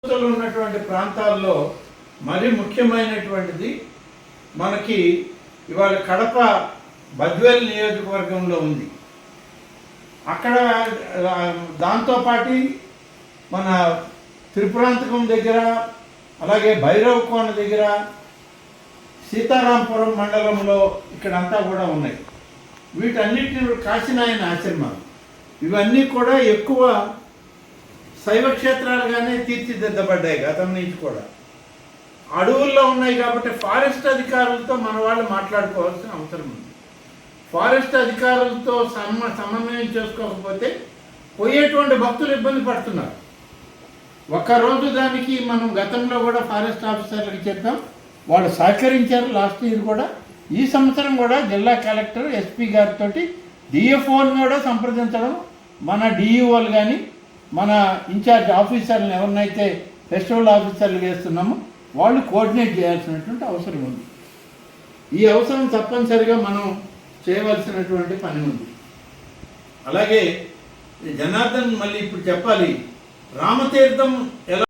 ఉన్నటువంటి ప్రాంతాల్లో మరి ముఖ్యమైనటువంటిది మనకి ఇవాళ కడప బద్వేల్ నియోజకవర్గంలో ఉంది. అక్కడ దాంతోపాటు మన త్రిపురాంతకం దగ్గర, అలాగే భైరవ కోన దగ్గర, సీతారాంపురం మండలంలో ఇక్కడంతా కూడా ఉన్నాయి. వీటన్నిటిని కాశీనాయన ఆశ్రమాలు ఇవన్నీ కూడా ఎక్కువ శైవ క్షేత్రాలుగానే తీర్చిదిద్దబడ్డాయి. గతం నుంచి కూడా అడవుల్లో ఉన్నాయి కాబట్టి ఫారెస్ట్ అధికారులతో మన వాళ్ళు మాట్లాడుకోవాల్సిన అవసరం ఉంది. ఫారెస్ట్ అధికారులతో సమన్వయం చేసుకోకపోతే పోయేటువంటి భక్తులు ఇబ్బంది పడుతున్నారు. ఒక్కరోజు దానికి మనం గతంలో కూడా ఫారెస్ట్ ఆఫీసర్లకు చెప్పాం, వాళ్ళు సహకరించారు. లాస్ట్ ఇయర్ కూడా, ఈ సంవత్సరం కూడా జిల్లా కలెక్టర్ ఎస్పీ గారితో డిఎఫ్ఓని కూడా సంప్రదించడం, మన డిఈఓలు కానీ మన ఇన్ఛార్జ్ ఆఫీసర్లను ఎవరినైతే ఫెస్టివల్ ఆఫీసర్లు వేస్తున్నామో వాళ్ళు కోఆర్డినేట్ చేయాల్సినటువంటి అవసరం ఉంది. ఈ అవసరం తప్పనిసరిగా మనం చేయవలసినటువంటి పని ఉంది. అలాగే జనార్దన్ మళ్ళీ ఇప్పుడు చెప్పాలి, రామతీర్థం ఎలా